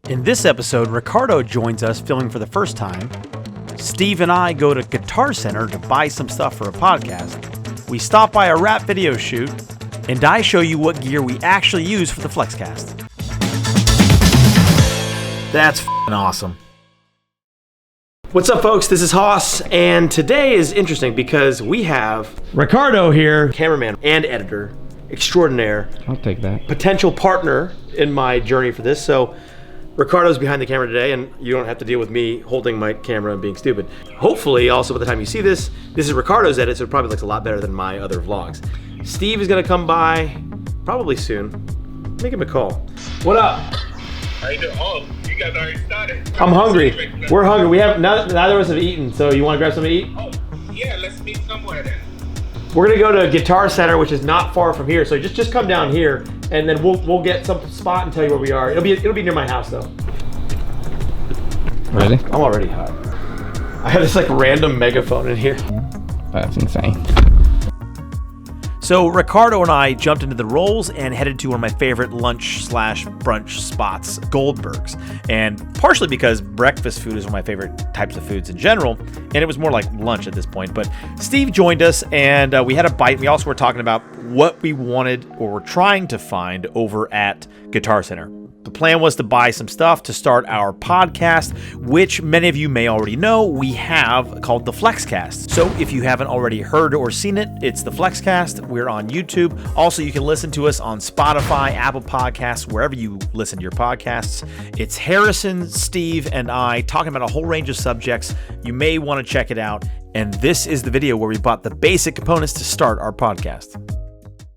In this episode, Ricardo joins us filming for the first time. Steve and I go to Guitar Center to buy some stuff for a podcast. We stop by a rap video shoot, and I show you what gear we actually use for the FLEXCAST. That's f***ing awesome. What's up, folks? This is Hoss, and today is interesting because we have Ricardo here, cameraman and editor extraordinaire. I'll take that. Potential partner in my journey for this. So Ricardo's behind the camera today, and you don't have to deal with me holding my camera and being stupid. Hopefully, also by the time you see this is Ricardo's edit, so it probably looks a lot better than my other vlogs. Steve is gonna come by probably soon. Make him a call. What up? How you doing? Oh, you guys already started. I'm hungry. We're hungry. We have neither of us have eaten, so you want to grab something to eat? Oh, yeah. Let's meet somewhere then. We're gonna go to Guitar Center, which is not far from here. So just come down here, and then we'll get some spot and tell you where we are. It'll be near my house though. Really? I'm already hot. I have this like random megaphone in here. That's insane. So Ricardo and I jumped into the rolls and headed to one of my favorite lunch/brunch spots, Goldberg's. And partially because breakfast food is one of my favorite types of foods in general, and it was more like lunch at this point. But Steve joined us, and we had a bite. We also were talking about what we wanted or were trying to find over at Guitar Center. The plan was to buy some stuff to start our podcast, which many of you may already know we have called the FLEXCAST. So if you haven't already heard or seen it, it's the FLEXCAST. We're on YouTube. Also, you can listen to us on Spotify, Apple Podcasts, wherever you listen to your podcasts. It's Harrison, Steve, and I talking about a whole range of subjects. You may want to check it out. And this is the video where we bought the basic components to start our podcast.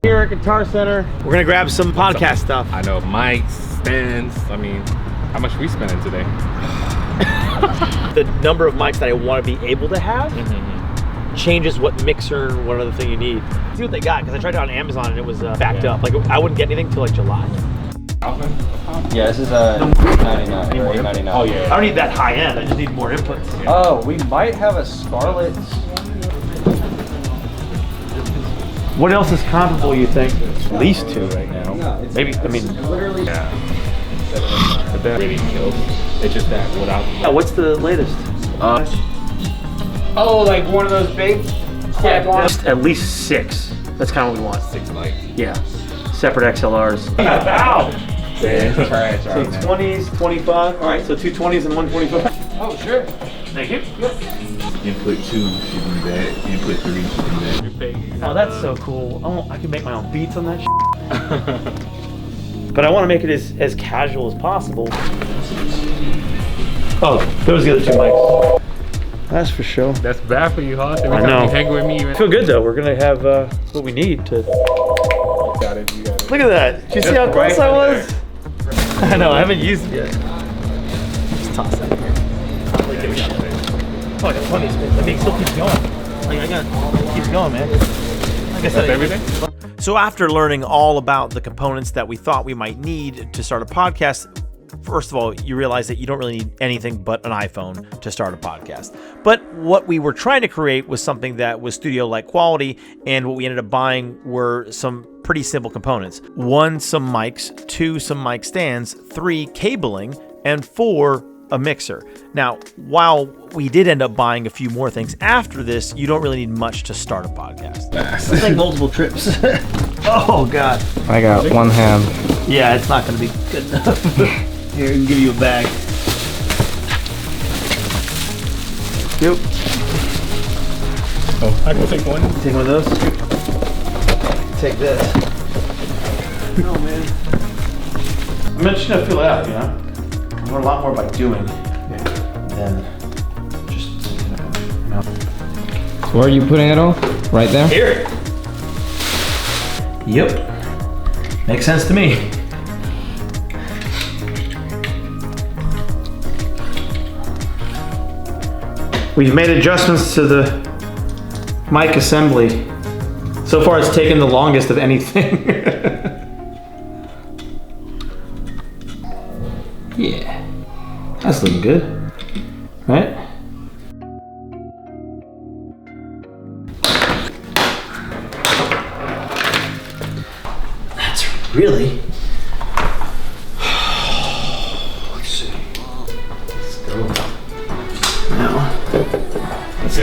Here at Guitar Center, we're going to grab some podcast stuff. I know, mics, stands. I mean, how much we spending today? The number of mics that I want to be able to have changes what mixer and what other thing you need. See what they got, because I tried it on Amazon and it was backed up. Like I wouldn't get anything till like July. Yeah, this is a 99. More 99. Oh yeah. I don't need that high end. I just need more inputs. Oh, we might have a Scarlett. What else is comparable, you think? At least two right now. Maybe, I mean. Yeah. But that really kills. It's just that without. Yeah, what's the latest? Oh, like one of those big? Yeah, just at least 6. That's kind of what we want. 6 lights. Yeah. Separate XLRs. Wow. Yeah, that's right. So 20s, 25. All right, so 2 20s and 1 25. Oh, sure. Thank you. Input 2 should do that. Input 3 should do that. Oh, that's so cool. Oh, I can make my own beats on that But I want to make it as casual as possible. Oh, those are the other 2 mics. That's for sure. That's bad for you, Hoss. Every I time know. you hang with me, I feel good though. We're going to have what we need to... You got it. Look at that. Did you see how close I was? I know, I haven't used it yet. Just toss that here. Not really give a shit. Oh, I got plenty of space. I mean, it still keeps going. Like, I got, keeps going, man. Like I said, That's everything? So after learning all about the components that we thought we might need to start a podcast, first of all, you realize that you don't really need anything but an iPhone to start a podcast. But what we were trying to create was something that was studio-like quality, and what we ended up buying were some pretty simple components. 1, some mics, 2, some mic stands, 3, cabling, and 4, a mixer. Now, while we did end up buying a few more things after this, you don't really need much to start a podcast. It's like multiple trips. Oh, God. I got one hand. Yeah, it's not going to be good enough. Here, I can give you a bag. Yep. Oh, I can take one. Take one of those. Take this. No, man. I'm just going to fill it out, you know? I learn a lot more by doing than just, you know. So where are you putting it all? Right there? Here. Yep. Makes sense to me. We've made adjustments to the mic assembly. So far it's taken the longest of anything. Yeah, that's looking good, right? That's really, let's see.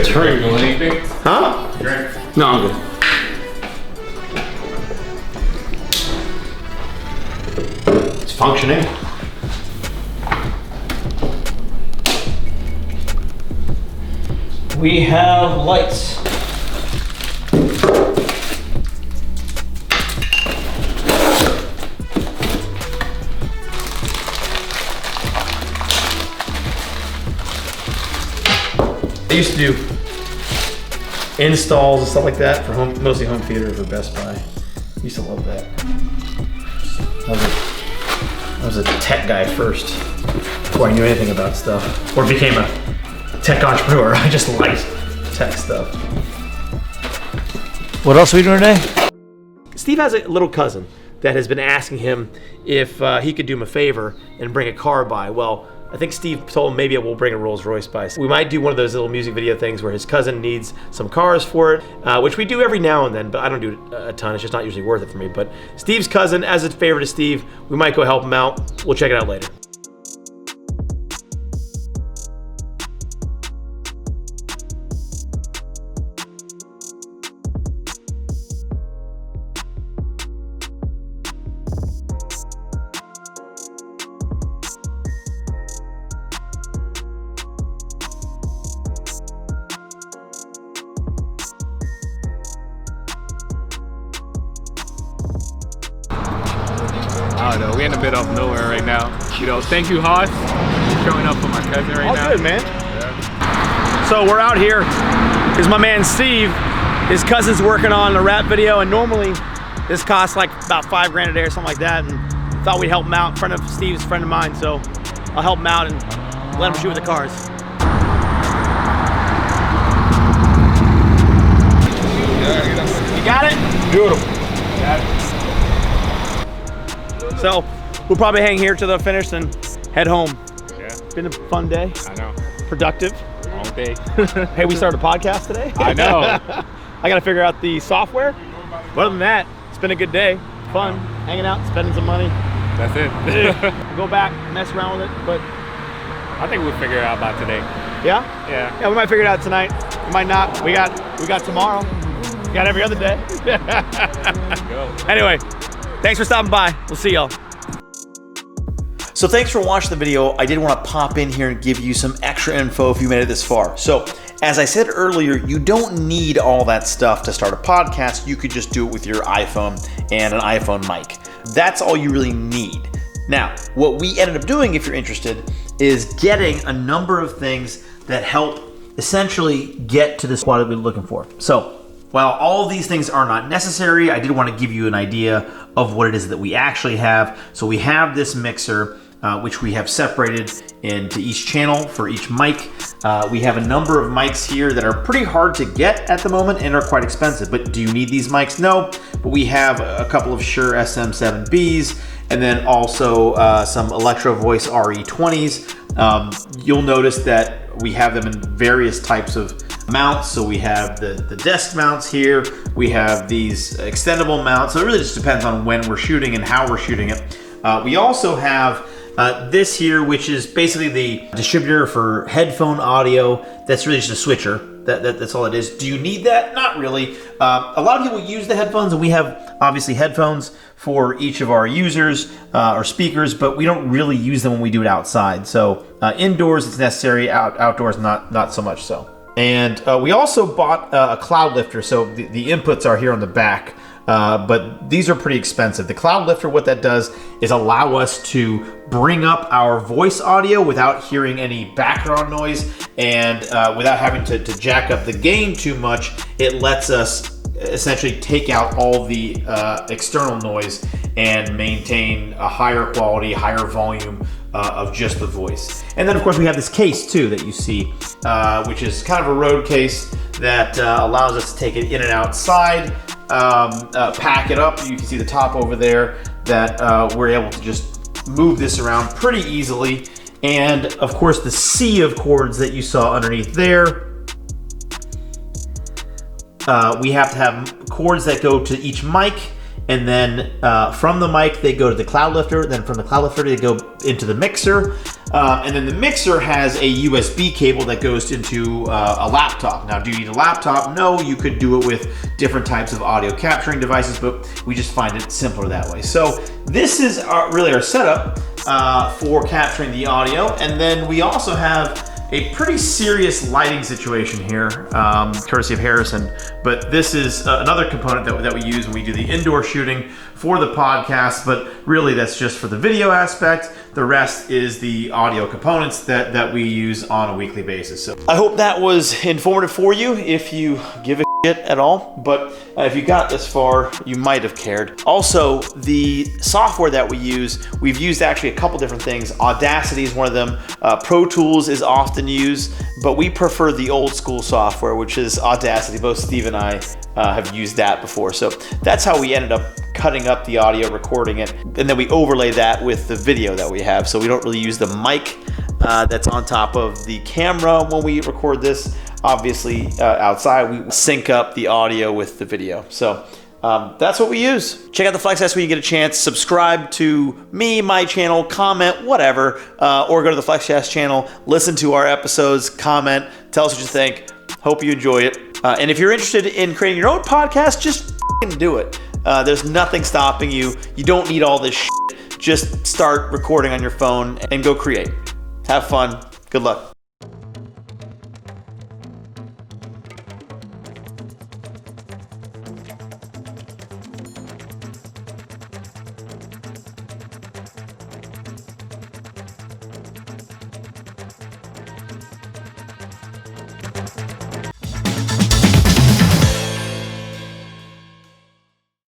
Drink anything? Huh? Drink. No, I'm good. It's functioning. We have lights. I used to do installs and stuff like that for mostly home theater for Best Buy. I used to love that. I was a tech guy first before I knew anything about stuff or became a tech entrepreneur. I just liked tech stuff. What else are we doing today? Steve has a little cousin that has been asking him if he could do him a favor and bring a car by. Well, I think Steve told him maybe we'll bring a Rolls-Royce by. We might do one of those little music video things where his cousin needs some cars for it, which we do every now and then, but I don't do it a ton. It's just not usually worth it for me. But Steve's cousin, as a favor to Steve, we might go help him out. We'll check it out later. I don't know. We're in the middle of nowhere right now. You know, thank you, Hoss, for showing up for my cousin right now. All good, man. Yeah. So we're out here because my man Steve, his cousin's working on a rap video, and normally this costs like about $5 grand a day or something like that, and thought we'd help him out in front of Steve's friend of mine, so I'll help him out and let him shoot with the cars. You got it? Beautiful. Got it. So we'll probably hang here to the finish and head home. Yeah. It's been a fun day. I know. Productive. Long day. Hey, we started a podcast today. I know. I gotta figure out the software. But other than that, it's been a good day. Fun, hanging out, spending some money. That's it. Go back, mess around with it, but I think we'll figure it out by today. yeah? Yeah. Yeah, we might figure it out tonight. We might not. We got tomorrow. We got every other day. Go. Anyway, thanks for stopping by. We'll see y'all. So thanks for watching the video. I did want to pop in here and give you some extra info if you made it this far. So as I said earlier, you don't need all that stuff to start a podcast. You could just do it with your iPhone and an iPhone mic. That's all you really need. Now, what we ended up doing, if you're interested, is getting a number of things that help essentially get to this quality we're looking for. So while all of these things are not necessary, I did want to give you an idea of what it is that we actually have. So we have this mixer, which we have separated into each channel for each mic. We have a number of mics here that are pretty hard to get at the moment and are quite expensive. But do you need these mics? No, but we have a couple of Shure SM7Bs and then also some Electro Voice RE20s. You'll notice that we have them in various types of mounts. So we have the desk mounts here. We have these extendable mounts. So it really just depends on when we're shooting and how we're shooting it. We also have this here, which is basically the distributor for headphone audio. That's really just a switcher. That's all it is. Do you need that? Not really. A lot of people use the headphones, and we have obviously headphones for each of our users or speakers, but we don't really use them when we do it outside. So indoors it's necessary, outdoors not so much so. And we also bought a cloud lifter. So the inputs are here on the back. But these are pretty expensive. The cloud lifter, what that does is allow us to bring up our voice audio without hearing any background noise and without having to jack up the gain too much. It lets us essentially take out all the external noise and maintain a higher quality, higher volume of just the voice. And then of course we have this case too that you see, which is kind of a road case that allows us to take it in and outside. Pack it up. You can see the top over there that we're able to just move this around pretty easily. And of course the sea of cords that you saw underneath there, we have to have cords that go to each mic and then from the mic they go to the cloud lifter, then from the cloud lifter they go into the mixer, and then the mixer has a USB cable that goes into a laptop. Now, do you need a laptop? No, you could do it with different types of audio capturing devices, but we just find it simpler that way. So this is really our setup for capturing the audio, and then we also have a pretty serious lighting situation here, courtesy of Harrison, but this is another component that we use when we do the indoor shooting for the podcast, but really that's just for the video aspect. The rest is the audio components that we use on a weekly basis. So I hope that was informative for you, if you give a shit at all, but if you got this far, you might have cared. Also, the software that we use, we've used actually a couple different things. Audacity is one of them. Pro Tools is often used, but we prefer the old school software, which is Audacity. Both Steve and I have used that before. So that's how we ended up cutting up the audio, recording it, and then we overlay that with the video that we have. So we don't really use the mic that's on top of the camera when we record this. Obviously, outside, we sync up the audio with the video. So that's what we use. Check out the FLEXCAST when you get a chance. Subscribe to me, my channel, comment, whatever, or go to the FLEXCAST channel, listen to our episodes, comment, tell us what you think. Hope you enjoy it. And if you're interested in creating your own podcast, just do it. There's nothing stopping you. You don't need all this shit. Just start recording on your phone and go create. Have fun. Good luck.